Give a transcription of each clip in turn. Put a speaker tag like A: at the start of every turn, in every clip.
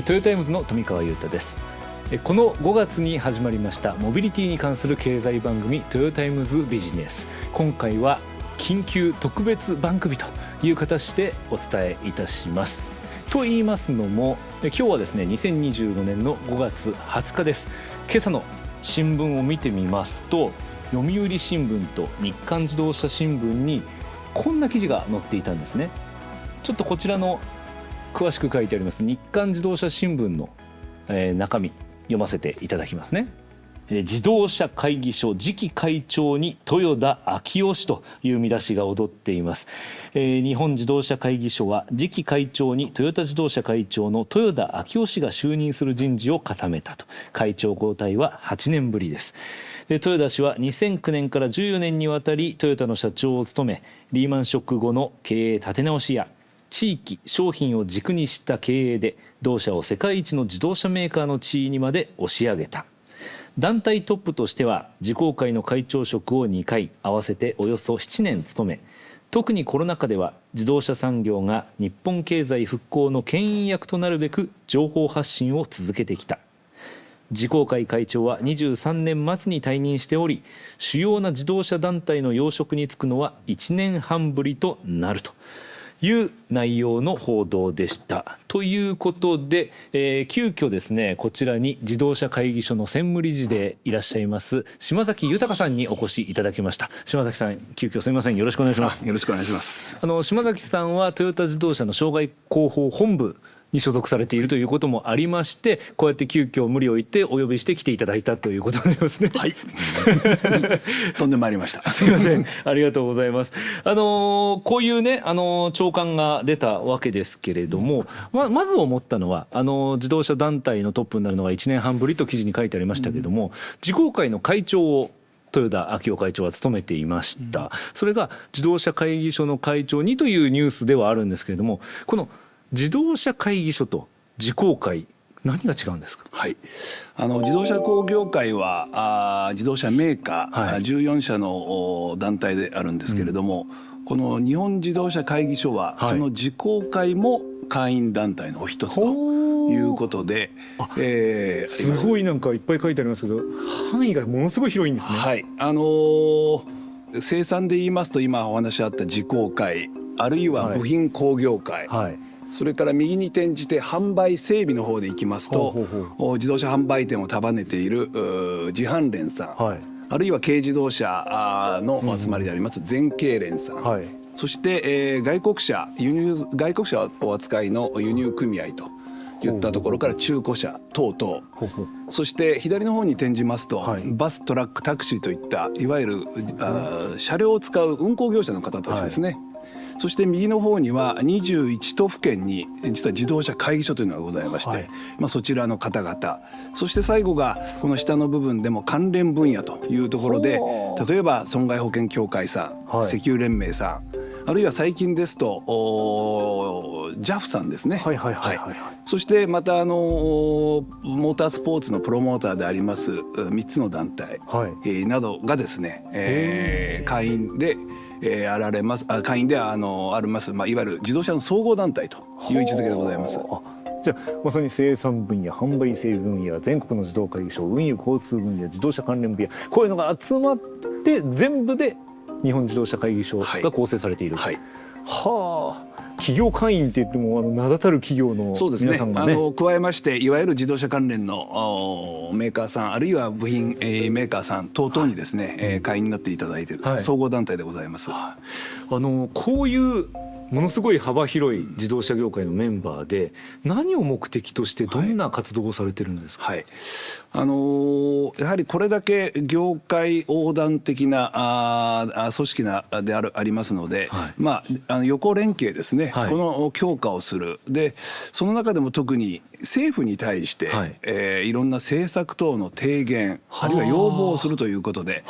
A: トヨタイムズの富川裕太です。この5月に始まりましたモビリティに関する経済番組トヨタイムズビジネス。今回は緊急特別番組という形でお伝えいたします。と言いますのも、今日はですね2025年の5月20日です。今朝の新聞を見てみますと、読売新聞と日刊自動車新聞にこんな記事が載っていたんですね。ちょっとこちらの詳しく書いてあります日刊自動車新聞の、中身読ませていただきますね。自動車会議所次期会長に豊田章男氏という見出しが躍っています。日本自動車会議所は次期会長にトヨタ自動車会長の豊田章男氏が就任する人事を固めたと。会長交代は8年ぶりです。豊田氏は2009年から14年にわたりトヨタの社長を務め、リーマンショック後の経営立て直しや地域商品を軸にした経営で同社を世界一の自動車メーカーの地位にまで押し上げた。団体トップとしては自公会の会長職を2回合わせておよそ7年務め、特にコロナ禍では自動車産業が日本経済復興の牽引役となるべく情報発信を続けてきた。自公会会長は23年末に退任しており、主要な自動車団体の要職に就くのは1年半ぶりとなるという内容の報道でした。ということで、急遽ですねこちらに自動車会議所の専務理事でいらっしゃいます島崎豊さんにお越しいただきました。島崎さん、急遽すみません、よろしくお願いします。
B: よろしくお願いします。
A: 島崎さんはトヨタ自動車の障害広報本部に所属されているということもありまして、こうやって急遽無理を言ってお呼びして来ていただいたということになりますね。
B: はい飛んでまいりました。
A: すいません、ありがとうございます。こういうね長官が出たわけですけれども、まず思ったのは自動車団体のトップになるのが1年半ぶりと記事に書いてありましたけれども、自公会の会長を豊田章男会長は務めていました。それが自動車会議所の会長にというニュースではあるんですけれども、この自動車会議所と自公会、何が違うんですか？
B: はい、自動車工業会は自動車メーカー、はい、14社の団体であるんですけれども、この日本自動車会議所は、その自公会も会員団体のお一つということで、
A: すごいなんかいっぱい書いてありますけど、範囲がものすごい広いんですね。
B: はい、生産で言いますと今お話あった自公会、あるいは部品工業会、それから右に転じて販売整備の方でいきますと、自動車販売店を束ねている自販連さん、あるいは軽自動車の集まりであります全経連さん、そして、外国車お扱いの輸入組合といったところから中古車等々、そして左の方に転じますと、バストラックタクシーといったいわゆる車両を使う運行業者の方たちですね。そして右の方には21都府県に実は自動車会議所というのがございまして、そちらの方々、そして最後がこの下の部分でも関連分野というところで、例えば損害保険協会さん、石油連盟さん、あるいは最近ですとJAF さんですね。そしてまたモータースポーツのプロモーターであります3つの団体、などがですね、会員であられます。会員であります、いわゆる自動車の総合団体という位置づけでございます。
A: じゃあまさに生産分野、販売整備分野、全国の自動会議所、運輸交通分野、自動車関連分野、こういうのが集まって全部で日本自動車会議所が構成されている。企業会員って言っても名だたる企業の皆さんがね、
B: 加えましていわゆる自動車関連のメーカーさん、あるいは部品、メーカーさん等々にですね、会員になっていただいている総合団体でございます。
A: こういうものすごい幅広い自動車業界のメンバーで何を目的としてどんな活動をされてるんですか？
B: やはりこれだけ業界横断的な組織でありますので、横連携ですね、この強化をする。でその中でも特に政府に対して、いろんな政策等の提言、あるいは要望をするということで、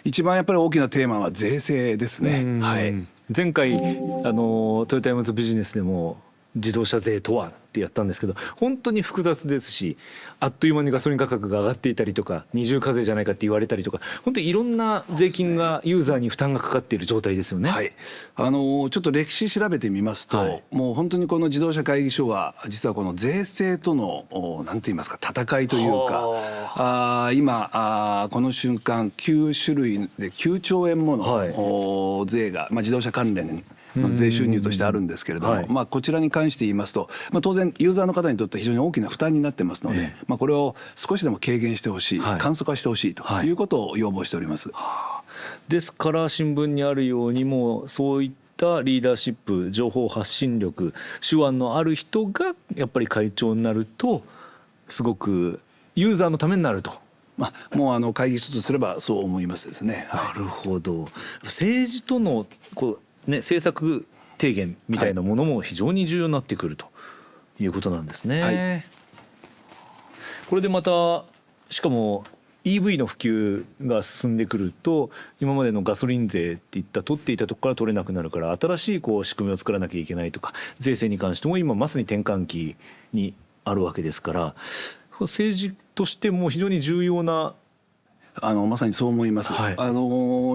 B: 一番やっぱり大きなテーマは税制ですね。
A: 前回トヨタイムズビジネスでも自動車税とはってやったんですけど、本当に複雑ですし、あっという間にガソリン価格が上がっていたりとか、二重課税じゃないかって言われたりとか、本当にいろんな税金がユーザーに負担がかかっている状態ですよね。
B: はい、ちょっと歴史調べてみますと、はい、もう本当にこの自動車会議所は実はこの税制との何て言いますか、戦いというか、今この瞬間9種類で9兆円もの、税が、自動車関連の税収入としてあるんですけれども、こちらに関して言いますと、当然ユーザーの方にとって非常に大きな負担になってますので、これを少しでも軽減してほしい、簡素化してほしいということを要望しております。
A: ですから新聞にあるように、もうそういったリーダーシップ、情報発信力、手腕のある人がやっぱり会長になるとすごくユーザーのためになると。
B: もう会議所とすればそう思いますですね。
A: なるほど。政治との政策提言みたいなものも非常に重要になってくるということなんですね。これでまたしかも EV の普及が進んでくると、今までのガソリン税っていった取っていたところから取れなくなるから、新しい仕組みを作らなきゃいけないとか、税制に関しても今まさに転換期にあるわけですから、政治としても非常に重要な、
B: まさにそう思います。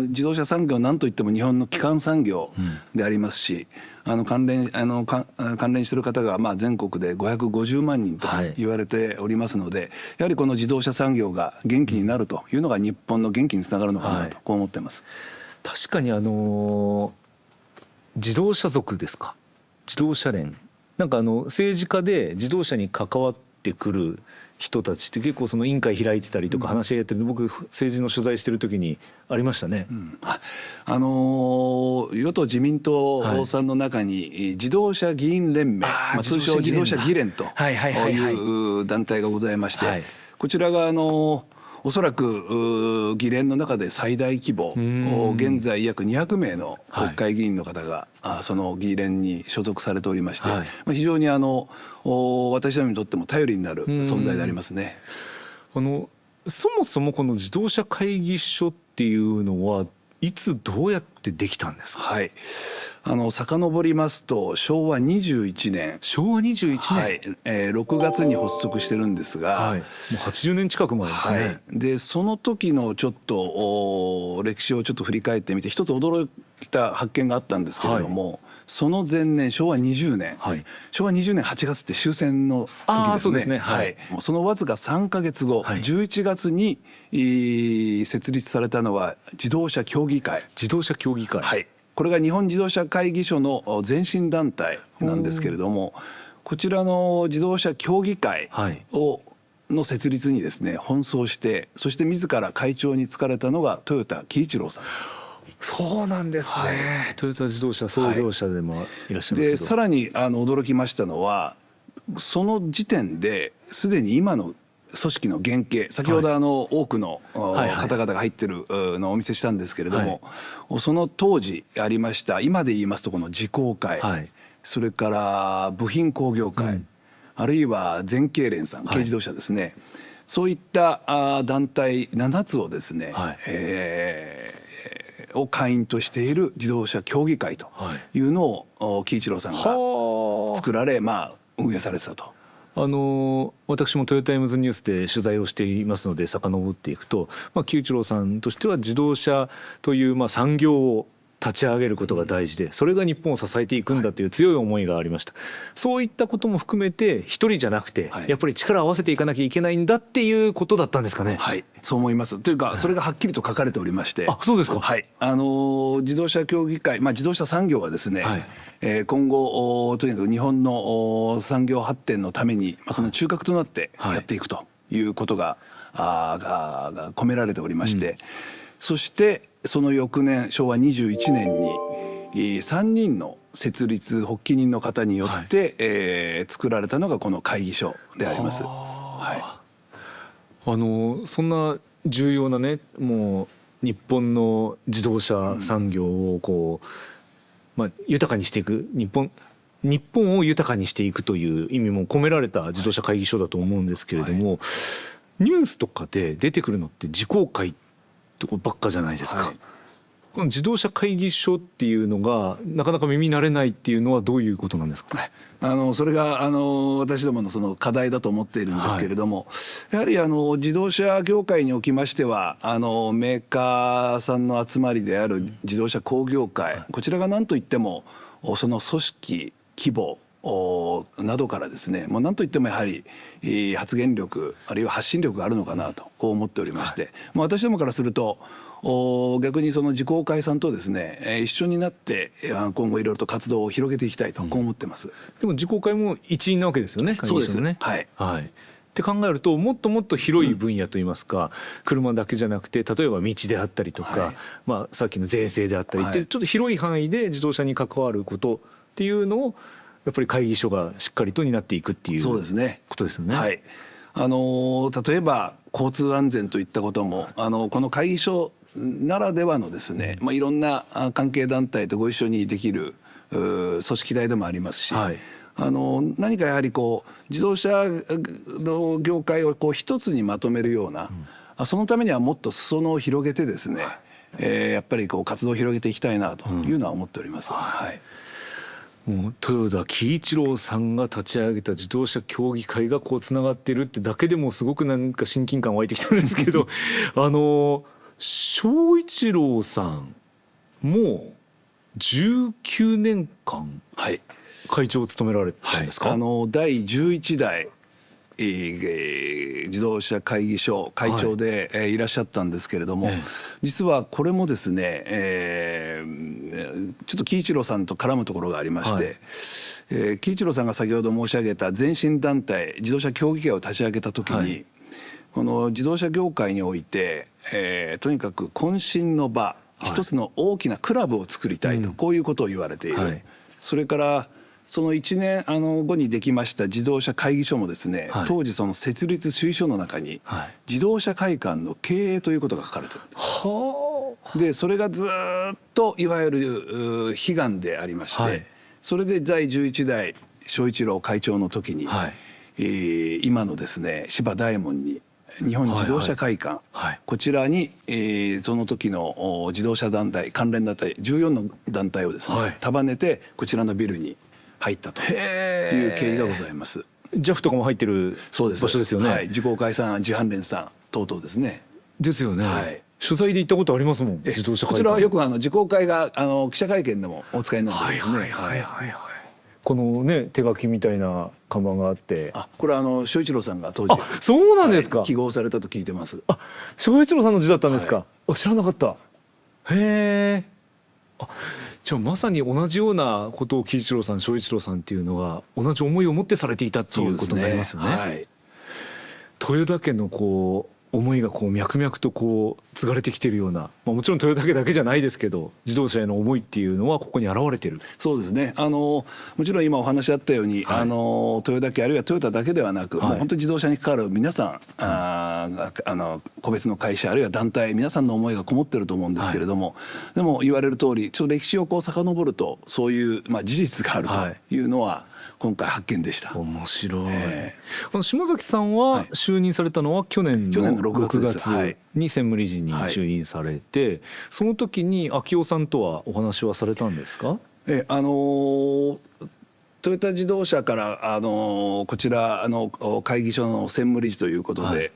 B: 自動車産業は何といっても日本の基幹産業でありますし、関連している方が全国で550万人と言われておりますので、やはりこの自動車産業が元気になるというのが日本の元気につながるのかなと、こう思っています。
A: 確かに自動車族ですか、自動車連、なんか政治家で自動車に関わってくる人たちって結構その委員会開いてたりとか話し合いやってる、僕政治の取材してる時にありましたね。
B: 与党自民党さんの中に自動車議員連盟、通称自動車議連という団体がございまして、こちらがおそらく議連の中で最大規模、現在約200名の国会議員の方がその議連に所属されておりまして、非常に私どもにとっても頼りになる存在でありますね。
A: そもそもこの自動車会議所っていうのはいつどうやってできたんですか？
B: 遡りますと昭和21年、6月に発足してるんですが、もう
A: 80年近く前ですね。
B: でその時のちょっと歴史をちょっと振り返ってみて、一つ驚いた発見があったんですけれども、その前年昭和20年、昭和20年8月って終戦の時ですね。そのわずか3ヶ月後、11月に設立されたのは自動車協議会。これが日本自動車会議所の前身団体なんですけれども、こちらの自動車協議会の設立にですね奔走して、そして自ら会長に就かれたのが豊田喜一郎さんです。
A: そうなんですね。トヨタ自動車創業者でもいらっしゃいますけど、
B: さらに驚きましたのは、その時点ですでに今の組織の原型、先ほど多くの方々が入ってるのをお見せしたんですけれども、その当時ありました、今で言いますとこの自公会、それから部品工業会、あるいは全経連さん、軽自動車ですね、そういった団体7つをですね、を会員としている自動車協議会というのを喜一郎さんが作られ、運営されてたと。
A: 私もトヨタイムズニュースで取材をしていますので遡っていくと、喜一郎さんとしては自動車という産業を立ち上げることが大事で、それが日本を支えていくんだという強い思いがありました。そういったことも含めて一人じゃなくて、やっぱり力を合わせていかなきゃいけないんだっていうことだったんですかね。
B: そう思います。というかそれがはっきりと書かれておりまして、
A: そうですか。
B: 自動車協議会、自動車産業はですね、今後とにかく日本の産業発展のために、その中核となってやっていくということが込められておりまして、そしてその翌年昭和21年に3人の設立発起人の方によって、作られたのがこの会議所であります。
A: そんな重要なね、もう日本の自動車産業を豊かにしていく、日本を豊かにしていくという意味も込められた自動車会議所だと思うんですけれども、ニュースとかで出てくるのって自公会とこばっかじゃないですか。この自動車会議所っていうのがなかなか耳慣れないっていうのはどういうことなんですか？
B: それが私どものその課題だと思っているんですけれども、やはり自動車業界におきましてはメーカーさんの集まりである自動車工業会、こちらが何といってもその組織規模などからですね、もう何といってもやはり発言力あるいは発信力があるのかなとこう思っておりまして、私どもからすると逆にその自公会さんとですね、一緒になって今後いろいろと活動を広げていきたいとこう思ってます。
A: でも自公会も一員なわけですよね、会議所のね。
B: そうです。
A: はい。って考えるともっともっと広い分野といいますか、車だけじゃなくて例えば道であったりとか、さっきの税制であったりってちょっと広い範囲で自動車に関わることっていうのをやっぱり会議所がしっかりと担っていくっていうことですよね。
B: はい、例えば交通安全といったこともこの会議所ならではのですね、いろんな関係団体とご一緒にできる組織体でもありますし、何かやはり自動車の業界を一つにまとめるような、そのためにはもっと裾野を広げてですね、やっぱり活動を広げていきたいなというのは思っております。
A: もう豊田喜一郎さんが立ち上げた自動車協議会がつながってるってだけでもすごくなんか親近感湧いてきたんですけど正一郎さんも19年間会長を務められたんですか？
B: 第11代自動車会議所会長でいらっしゃったんですけれども、実はこれもですね、ちょっと喜一郎さんと絡むところがありまして、喜一郎さんが先ほど申し上げた前身団体自動車協議会を立ち上げた時に、この自動車業界において、とにかく渾身の場、一つの大きなクラブを作りたいと、こういうことを言われている。それからその1年後にできました自動車会議所もですね、当時その設立推奨の中に、自動車会館の経営ということが書かれてるんです。でそれがずっといわゆる悲願でありまして、それで第11代正一郎会長の時に、今のですね芝大門に日本自動車会館、こちらに、その時の自動車団体関連団体14の団体をですね、束ねてこちらのビルに入ったという経緯がございます。
A: JAF とかも入ってる場所ですよね。
B: 自公会さん自販連さん等々ですね。
A: ですよね。取材で行ったことありますもん。自動車会館
B: こちらはよく自公会が記者会見でもお使いになってますね。
A: このね手書きみたいな看板があって、
B: これは正一郎さんが当時
A: そうなんですか、
B: 記号されたと聞いてます。
A: 正一郎さんの字だったんですか。知らなかった。へえ。じゃあまさに同じようなことを喜一郎さん正一郎さんっていうのは同じ思いを持ってされていたっていうことになりますよね。豊田家の思いが脈々と継がれてきているような、もちろん豊田家だけじゃないですけど自動車への思いっていうのはここに現れてる。
B: そうですね。もちろん今お話あったように、豊田家あるいはトヨタだけではなく、もう本当に自動車に関わる皆さん、個別の会社あるいは団体皆さんの思いがこもってると思うんですけれども、でも言われる通りちょっと歴史を遡るとそういう、事実があるというのは、今回発見でした。
A: 面白い。島崎さんは就任されたのは去年の6月に専務理事に就任されて、その時に秋夫さんとはお話はされたんですか？
B: トヨタ自動車からこちら会議所の専務理事ということで、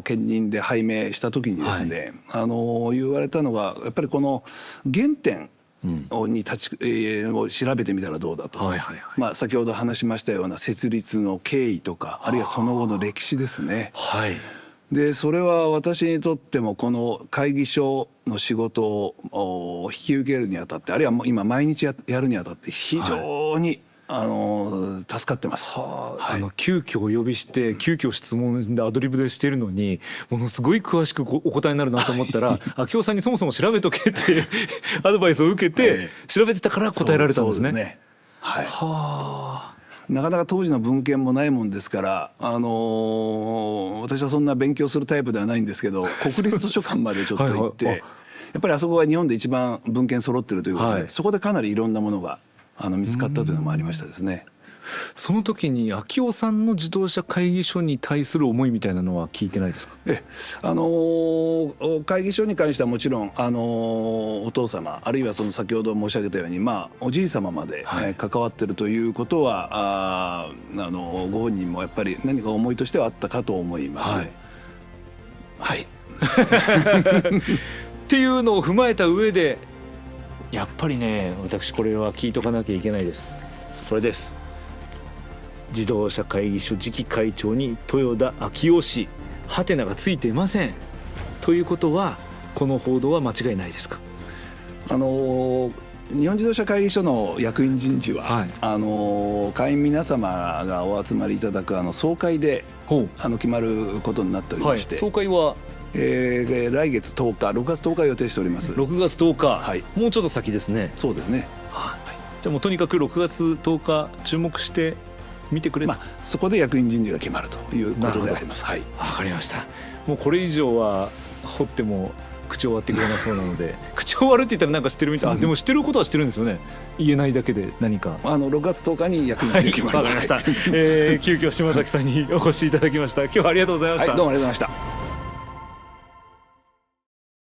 B: 兼任で拝命した時にですね、言われたのがやっぱりこの原点を調べてみたらどうだと、先ほど話しましたような設立の経緯とかあるいはその後の歴史ですね。でそれは私にとってもこの会議所の仕事を引き受けるにあたってあるいは今毎日やるにあたって非常に、助かってます。
A: 急遽お呼びして急遽質問でアドリブでしているのにものすごい詳しくお答えになるなと思ったら秋夫さんにそもそも調べとけってアドバイスを受けて調べてたから答えられたんですね。
B: そうですね。なかなか当時の文献もないもんですから、私はそんな勉強するタイプではないんですけど国立図書館までちょっと行ってやっぱりあそこが日本で一番文献揃ってるということで、そこでかなりいろんなものが見つかったというのもありましたですね。
A: その時に秋夫さんの自動車会議所に対する思いみたいなのは聞いてないですか？
B: 会議所に関してはもちろん、お父様あるいはその先ほど申し上げたように、おじい様まで、関わってるということはご本人もやっぱり何か思いとしてはあったかと思います。はい、
A: っていうのを踏まえた上でやっぱりね、私これは聞いとかなきゃいけないです。これです。自動車会議所次期会長に豊田章男氏ハテナがついていませんということは、この報道は間違いないですか？
B: 日本自動車会議所の役員人事は、会員皆様がお集まりいただく総会で決まることになっておりまして、
A: 総会は
B: 来月10日6月10日予定しております。
A: 6月10日、もうちょっと先ですね。
B: そうですね。
A: じゃあもうとにかく6月10日注目して見てくれ。
B: そこで役員人事が決まるということであります。わ
A: かりました。もうこれ以上は掘っても口を割ってくれなそうなので口を割るって言ったらなんか知ってるみたい。でも知ってることは知ってるんですよね。言えないだけで何か。
B: 6月10日に役員人事決まる。
A: わかりました。急遽島崎さんにお越しいただきました。今日はありがとうございました。
B: どうもありがとうございました。